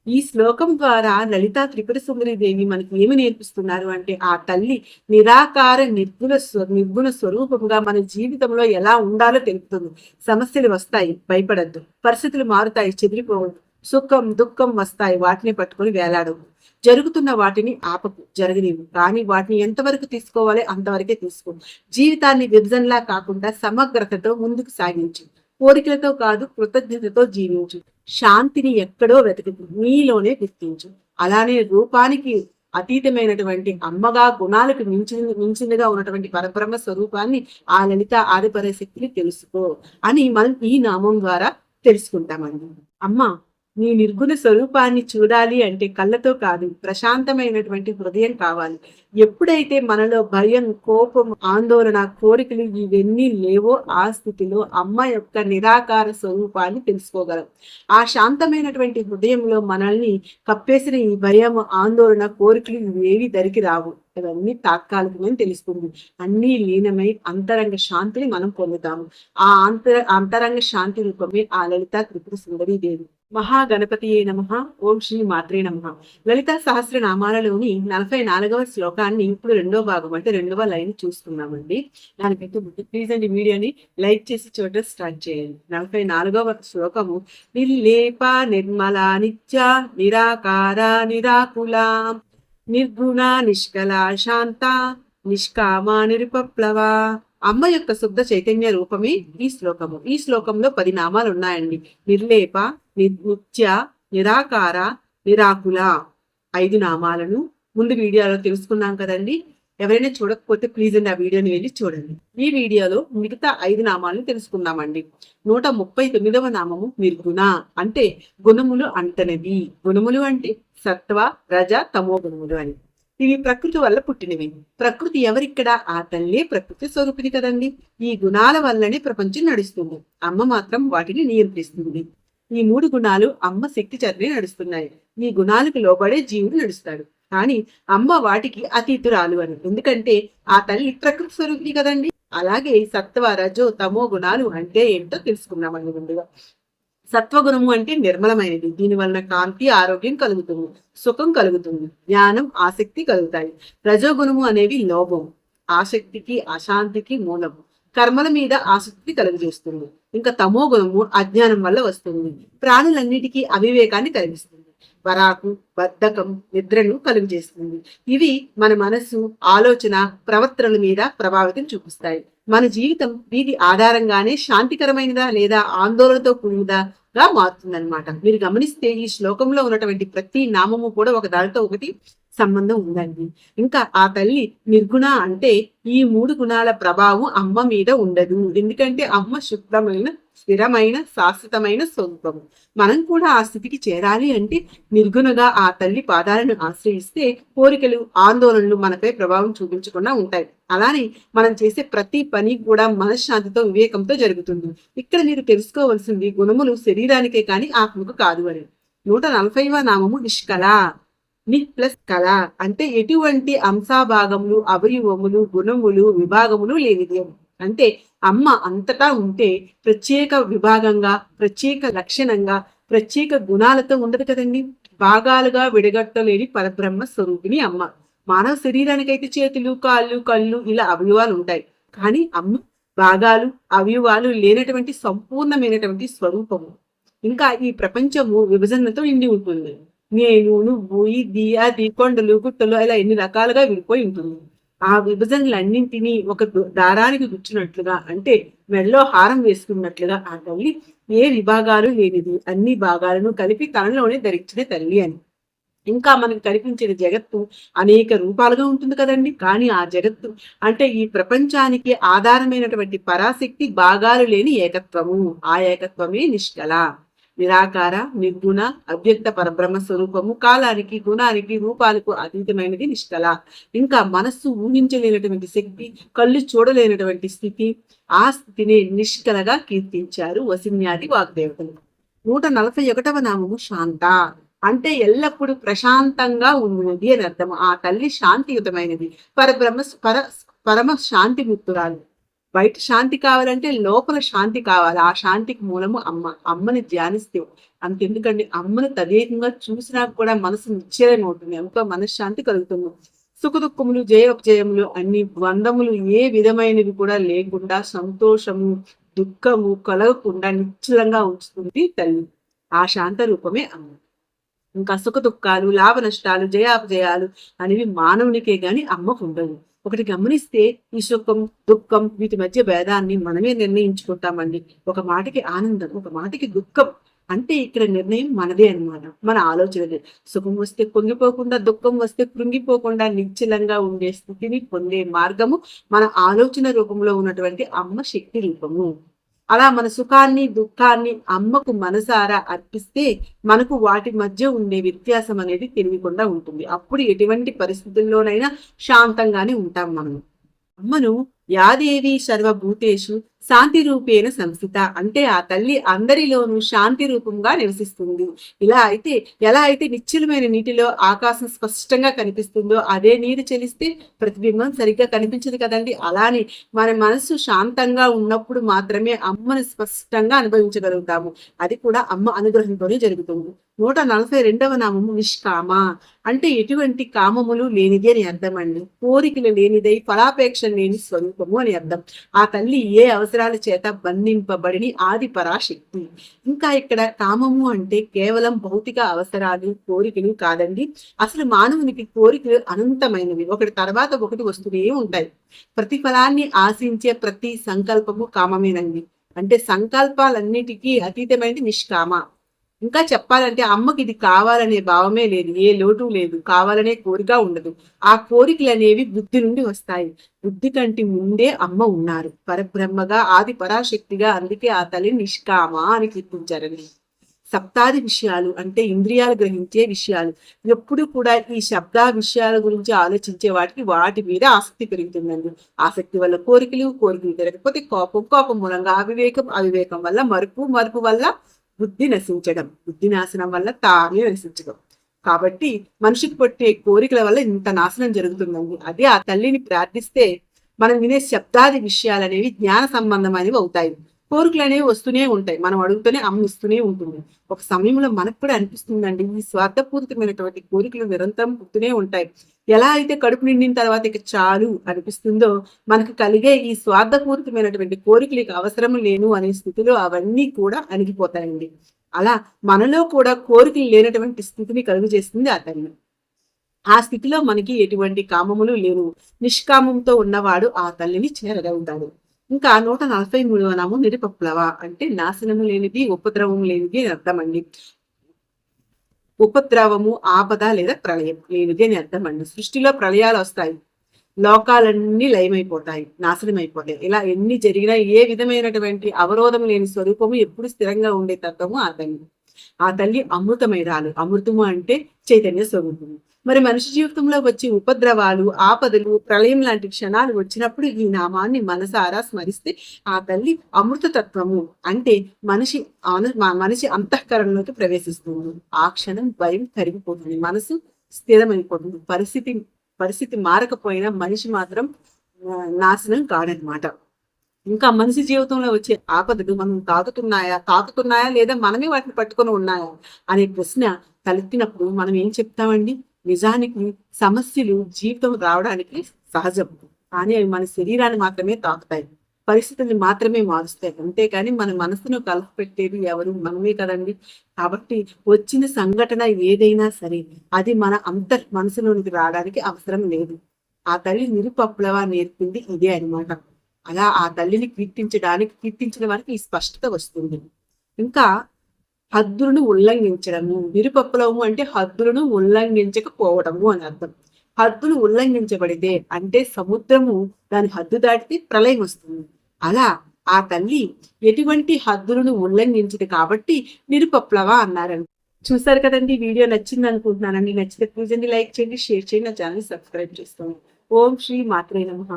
ఈ శ్లోకం ద్వారా లలితా త్రిపుర సుందరి దేవి మనకి ఏమి నేర్పిస్తున్నారు అంటే, ఆ తల్లి నిరాకార నిర్గుణ స్వరూపంగా మన జీవితంలో ఎలా ఉండాలో తెలుపుతుంది. సమస్యలు వస్తాయి, భయపడద్దు. పరిస్థితులు మారుతాయి, చెదిరిపోవద్దు. సుఖం దుఃఖం వస్తాయి, వాటిని పట్టుకొని వేలాడవు. జరుగుతున్న వాటిని ఆపకు, జరగనివ్వు. కానీ వాటిని ఎంతవరకు తీసుకోవాలి అంతవరకే తీసుకో. జీవితాన్ని విభజనలా కాకుండా సమగ్రతతో ముందుకు సాగించు. కోరికలతో కాదు, కృతజ్ఞతతో జీవించు. శాంతిని ఎక్కడో వెతుకు, నీలోనే గుర్తించు. అలానే రూపానికి అతీతమైనటువంటి అమ్మగా, గుణాలకు మించిందిగా ఉన్నటువంటి పరబ్రహ్మ స్వరూపాన్ని, ఆ లలిత ఆదిపరాశక్తిని తెలుసుకో అని మనం ఈ నామం ద్వారా తెలుసుకుంటామండి. అమ్మ, నీ నిర్గుణ స్వరూపాన్ని చూడాలి అంటే కళ్ళతో కాదు, ప్రశాంతమైనటువంటి హృదయం కావాలి. ఎప్పుడైతే మనలో భయం, కోపం, ఆందోళన, కోరికలు ఇవన్నీ లేవో ఆ స్థితిలో అమ్మ యొక్క నిరాకార స్వరూపాన్ని తెలుసుకోగలం. ఆ శాంతమైనటువంటి హృదయంలో మనల్ని కప్పేసిన ఈ భయం, ఆందోళన, కోరికలు ఇవేవి దరికి రావు. అవన్నీ తాత్కాలికమని తెలుస్తుంది. అన్నీ లీనమై అంతరంగ శాంతిని మనం పొందుతాము. ఆ అంతరంగ శాంతి రూపమే ఆ లలిత త్రిపుర సుందరీ దేవి. మహాగణపతియే నమః. ఓం శ్రీ మాత్రే నమః. లలితా సహస్రనామాలలోని 44వ శ్లోకాన్ని ఇప్పుడు రెండో భాగం అంటే రెండవ లైన్ చూస్తున్నామండి. దానికైతే ముందు ప్లీజ్ అండి వీడియోని లైక్ చేసి చూడటం స్టార్ట్ చేయండి. 44వ శ్లోకము. నిర్లేప నిర్మల నిత్య నిరాకార నిరాకుల నిర్గుణ నిష్కల శాంత నిష్కామ నిరుపప్లవ. అమ్మ యొక్క శుద్ధ చైతన్య రూపమే ఈ శ్లోకము. ఈ శ్లోకంలో 10 నామాలు ఉన్నాయండి. నిర్లేప, నిత్య, నిరాకార, నిరాకుల 5 నామాలను ముందు వీడియోలో తెలుసుకున్నాం కదండి. ఎవరైనా చూడకపోతే ప్లీజ్ అండి ఆ వీడియోని వెళ్ళి చూడండి. ఈ వీడియోలో మిగతా 5 నామాలను తెలుసుకుందామండి. 139వ నామము నిర్గుణ, అంటే గుణములు అంటనవి. గుణములు అంటే సత్వ, రజ, తమో గుణములు అని. ఇవి ప్రకృతి వల్ల పుట్టినవి. ప్రకృతి ఎవరిక్కడ? ఆ తల్లే ప్రకృతి స్వరూపిణి కదండి. ఈ గుణాల వల్లనే ప్రపంచం నడుస్తుంది. అమ్మ మాత్రం వాటిని నియంత్రిస్తుంది. ఈ 3 గుణాలు అమ్మ శక్తి చేతనే నడుస్తున్నాయి. ఈ గుణాలకు లోబడే జీవుడు నడుస్తాడు. కానీ అమ్మ వాటికి అతీతురాలు అని. ఎందుకంటే ఆ తల్లి ప్రకృతి స్వరూపిణి కదండి. అలాగే సత్వ, రజో, తమో గుణాలు అంటే ఏంటో తెలుసుకున్నామండి. ముందుగా సత్వగుణము అంటే నిర్మలమైనది. దీని వలన కాంతి, ఆరోగ్యం కలుగుతుంది, సుఖం కలుగుతుంది, జ్ఞానం, ఆసక్తి కలుగుతాయి. రజోగుణము అనేవి లోభం, ఆసక్తికి, అశాంతికి మూలము, కర్మల మీద ఆసక్తి కలుగజేస్తుంది. ఇంకా తమో గుణము అజ్ఞానం వల్ల వస్తుంది, ప్రాణులన్నిటికీ అవివేకాన్ని కలిగిస్తుంది, వరాకు, బద్ధకం, నిద్రను కలుగజేస్తుంది. ఇవి మన మనస్సు, ఆలోచన, ప్రవర్తనల మీద ప్రభావితం చూపిస్తాయి. మన జీవితం వీటి ఆధారంగానే శాంతికరమైనదా లేదా ఆందోళనతో కూడినదా గా మారుతుందన్నమాట. మీరు గమనిస్తే ఈ శ్లోకంలో ఉన్నటువంటి ప్రతి నామము కూడా ఒక దానితో ఒకటి సంబంధం ఉందండి. ఇంకా ఆ తల్లి నిర్గుణ అంటే ఈ 3 గుణాల ప్రభావం అమ్మ మీద ఉండదు. ఎందుకంటే అమ్మ శుద్ధమైన, స్థిరమైన, శాశ్వతమైన స్వరూపము. మనం కూడా ఆ స్థితికి చేరాలి అంటే నిర్గుణగా ఆ తల్లి పాదాలను ఆశ్రయిస్తే కోరికలు, ఆందోళనలు మనపై ప్రభావం చూపించకుండా ఉంటాయి. అలానే మనం చేసే ప్రతి పని కూడా మనశ్శాంతితో, వివేకంతో జరుగుతుంది. ఇక్కడ మీరు తెలుసుకోవాల్సింది గుణములు శరీరానికే కానీ ఆత్మకు కాదు అని. 140వ నామము నిష్కల. ని ప్లస్ కళ అంటే ఎటువంటి అంశాభాగములు, అవయవములు, గుణములు, విభాగములు లేనిది. అంటే అమ్మ అంతటా ఉంటే ప్రత్యేక విభాగంగా, ప్రత్యేక లక్షణంగా, ప్రత్యేక గుణాలతో ఉండదు కదండి. భాగాలుగా విడగట్టలేని పరబ్రహ్మ స్వరూపిణి అమ్మ. మానవ శరీరానికైతే చేతులు, కాళ్ళు, కళ్ళు ఇలా అవయవాలు ఉంటాయి. కానీ అమ్మ భాగాలు, అవయవాలు లేనటువంటి సంపూర్ణమైనటువంటి స్వరూపము. ఇంకా ఈ ప్రపంచము విభజనతో నిండి ఉంటుంది. నేను, నువ్వు, ఇది, అది, కొండలు, గుట్టలు ఇలా ఎన్ని రకాలుగా విడిపోయి ఉంటుంది. ఆ విభజనలన్నింటినీ ఒక దారానికి గుచ్చినట్లుగా, అంటే మెడలో హారం వేసుకున్నట్లుగా ఆ తల్లి ఏ విభాగాలు లేనిది, అన్ని భాగాలను కలిపి తనలోనే ధరించిన తల్లి అని. ఇంకా మనకు కనిపించిన జగత్తు అనేక రూపాలుగా ఉంటుంది కదండి. కానీ ఆ జగత్తు అంటే ఈ ప్రపంచానికి ఆధారమైనటువంటి పరాశక్తి భాగాలు లేని ఏకత్వము. ఆ ఏకత్వమే నిష్కల, నిరాకార, నిర్గుణ, అవ్యక్త పరబ్రహ్మ స్వరూపము. కాలానికి, గుణానికి, రూపాలకు అతీతమైనది నిష్కల. ఇంకా మనస్సు ఊహించలేనటువంటి శక్తి, కళ్ళు చూడలేనటువంటి స్థితి, ఆ స్థితిని నిష్కలగా కీర్తించారు వసిన్యాది వాగ్దేవతలు. 141వ నామము శాంత. అంటే ఎల్లప్పుడూ ప్రశాంతంగా ఉన్నది అని అర్థం. ఆ తల్లి శాంతియుతమైనది, పరబ్రహ్మ పరమ శాంతిముక్తురాలు. బయట శాంతి కావాలంటే లోపల శాంతి కావాలి. ఆ శాంతికి మూలము అమ్మ. అమ్మని ధ్యానిస్తే అంతెందుకండి, అమ్మను తదేకంగా చూసినా కూడా మనసు నిశ్చలమవుతుంది, అవుతుంది, ఎంతో మనశ్శాంతి కలుగుతుంది. సుఖదుఖములు జయోపజయములు అన్ని బంధములు ఏ విధమైనవి కూడా లేకుండా సంతోషము దుఃఖము కలగకుండా నిశ్చలంగా ఉంచుతుంది తల్లి. ఆ శాంత రూపమే అమ్మ. ఇంకా సుఖ దుఃఖాలు లాభ నష్టాలు జయాపజయాలు అనేవి మానవునికే గాని అమ్మకు ఉండవు. ఒకటి గమనిస్తే ఈ సుఖం దుఃఖం వీటి మధ్య భేదాన్ని మనమే నిర్ణయించుకుంటామండి. ఒక మాటకి ఆనందం, ఒక మాటకి దుఃఖం. అంటే ఇక్కడ నిర్ణయం మనదే అనమాట, మన ఆలోచనలే. సుఖం వస్తే పొంగిపోకుండా, దుఃఖం వస్తే కృంగిపోకుండా నిశ్చలంగా ఉండే స్థితిని పొందే మార్గము మన ఆలోచన రూపంలో ఉన్నటువంటి అమ్మ శక్తి రూపము. అలా మన సుఖాన్ని దుఃఖాన్ని అమ్మకు మనసారా అర్పిస్తే మనకు వాటి మధ్య ఉండే వ్యత్యాసం అనేది తెలియకుండా ఉంటుంది. అప్పుడు ఎటువంటి పరిస్థితుల్లోనైనా శాంతంగానే ఉంటాం మనం. అమ్మను యాదేవి సర్వభూతేషు శాంతి రూపేణ సంస్థిత అంటే ఆ తల్లి అందరిలోనూ శాంతి రూపంగా నివసిస్తుంది. ఎలా అయితే నిశ్చలమైన నీటిలో ఆకాశం స్పష్టంగా కనిపిస్తుందో, అదే నీరు చెలిస్తే ప్రతిబింబం సరిగ్గా కనిపించదు కదండి. అలానే మన మనసు శాంతంగా ఉన్నప్పుడు మాత్రమే అమ్మను స్పష్టంగా అనుభవించగలుగుతాము. అది కూడా అమ్మ అనుగ్రహంతోనే జరుగుతుంది. 142వ నామము నిష్కామ అంటే ఎటువంటి కామములు లేనిది అని అర్థం అండి. కోరికలు లేనిదై ఫలాపేక్ష లేని స్వరూపము అని అర్థం. ఆ తల్లి ఏ అవసరాల చేత బంధింపబడిని ఆది పరాశక్తి. ఇంకా ఇక్కడ కామము అంటే కేవలం భౌతిక అవసరాలు కోరికలు కాదండి. అసలు మానవునికి కోరికలు అనంతమైనవి, ఒకటి తర్వాత ఒకటి వస్తూనే ఉంటాయి. ప్రతిఫలాన్ని ఆశించే ప్రతి సంకల్పము కామమేనండి. అంటే సంకల్పాలన్నిటికీ అతీతమైనది నిష్కామ. ఇంకా చెప్పాలంటే అమ్మకి ఇది కావాలనే భావమే లేదు, ఏ లోటు లేదు, కావాలనే కోరిక ఉండదు. ఆ కోరికలు అనేవి బుద్ధి నుండి వస్తాయి. బుద్ధి కంటే ముందే అమ్మ ఉన్నారు, పరబ్రహ్మగా ఆది పరాశక్తిగా. అందుకే ఆ తల్లి నిష్కామ అని కీర్తించారండి. సప్తాది విషయాలు అంటే ఇంద్రియాలు గ్రహించే విషయాలు. ఎప్పుడు కూడా ఈ శబ్ద విషయాల గురించి ఆలోచించే వాటి మీద ఆసక్తి పెరుగుతుందండి. ఆసక్తి వల్ల కోరికలు తిరగకపోతే కోపం మూలంగా అవివేకం వల్ల మరుపు వల్ల బుద్ధి నశించడం, బుద్ధి నాశనం వల్ల తానే నశించడం. కాబట్టి మనిషికి పట్టే కోరికల వల్ల ఇంత నాశనం జరుగుతుందండి. అదే ఆ తల్లిని ప్రార్థిస్తే మనం వినే శబ్దాది విషయాలు అనేవి జ్ఞాన సంబంధమైనవి అవుతాయి. కోరికలు అనేవి వస్తూనే ఉంటాయి, మనం అడుగుతూనే అమ్మ ఇస్తూనే ఉంటుంది. ఒక సమయంలో మనకు కూడా అనిపిస్తుందండి, ఈ స్వార్థపూరితమైనటువంటి కోరికలు నిరంతరం పుడుతూనే ఉంటాయి. ఎలా అయితే కడుపు నిండిన తర్వాత ఇక చాలు అనిపిస్తుందో, మనకు కలిగే ఈ స్వార్థపూరితమైనటువంటి కోరికలకు అవసరం లేను అనే స్థితిలో అవన్నీ కూడా అణిగిపోతాయండి. అలా మనలో కూడా కోరికలు లేనటువంటి స్థితిని కలుగు చేస్తుంది ఆ తల్లి. ఆ స్థితిలో మనకి ఎటువంటి కామములు లేవు. నిష్కామంతో ఉన్నవాడు ఆ తల్లిని చేరగలుగుతాడు. ఇంకా 143వ నామం నిరుపప్లవ అంటే నాశనము లేనిది, ఉపద్రవము లేనిది అని అర్థం అండి. ఉపద్రవము ఆపద లేదా ప్రళయం లేనిది అని అర్థం అండి. సృష్టిలో ప్రళయాలు వస్తాయి, లోకాలన్నీ లయమైపోతాయి, నాశనం అయిపోతాయి. ఇలా ఎన్ని జరిగినా ఏ విధమైనటువంటి అవరోధం లేని స్వరూపము ఎప్పుడు స్థిరంగా ఉండే తత్వము ఆ తల్లి. ఆ తల్లి అమృతమైరాలు. అమృతము అంటే చైతన్య స్వరూపము. మరి మనిషి జీవితంలో వచ్చే ఉపద్రవాలు ఆపదలు ప్రళయం లాంటి క్షణాలు వచ్చినప్పుడు ఈ నామాన్ని మనసారా స్మరిస్తే ఆ తల్లి అమృతతత్వము అంటే మనిషి అంతఃకరణలోకి ప్రవేశిస్తుంది. ఆ క్షణం భయం కరిగిపోతుంది, మనసు స్థిరమైపోతుంది. పరిస్థితి మారకపోయినా మనిషి మాత్రం నాశనం కాడనమాట. ఇంకా మనిషి జీవితంలో వచ్చే ఆపదలు మనం తాకుతున్నాయా లేదా మనమే వాటిని పట్టుకొని ఉన్నాయా అనే ప్రశ్న తలెత్తినప్పుడు మనం ఏం చెప్తామండి? నిజానికి సమస్యలు జీవితం రావడానికి సహజం, కానీ అవి మన శరీరాన్ని మాత్రమే తాకుతాయి, పరిస్థితుల్ని మాత్రమే మారుస్తాయి. అంతేకాని మన మనసును కలపపెట్టేది ఎవరు? మనమే కదండి. కాబట్టి వచ్చిన సంఘటన ఏదైనా సరే అది మన మనసులోనికి రావడానికి అవసరం లేదు. ఆ తల్లి నిరుపప్లవ నేర్పింది ఇదే అనమాట. అలా ఆ తల్లిని కీర్తించిన వారికి ఈ స్పష్టత వస్తుంది. ఇంకా హద్దులను ఉల్లంఘించడము. నిరుపప్లవము అంటే హద్దులను ఉల్లంఘించకపోవడము అని అర్థం. హద్దులు ఉల్లంఘించబడితే అంటే సముద్రము దాని హద్దు దాటితే ప్రళయం వస్తుంది. అలా ఆ తల్లి ఎటువంటి హద్దులను ఉల్లంఘించదు కాబట్టి నిరుపప్లవ అన్నారండి. చూసారు కదండి, వీడియో నచ్చింది అనుకుంటున్నానండి. నచ్చితే ప్లీజ్ అండి లైక్ చేయండి, షేర్ చేయండి, నా ఛానల్ సబ్స్క్రైబ్ చేసుకోండి. ఓం శ్రీ మాత్రే నమః.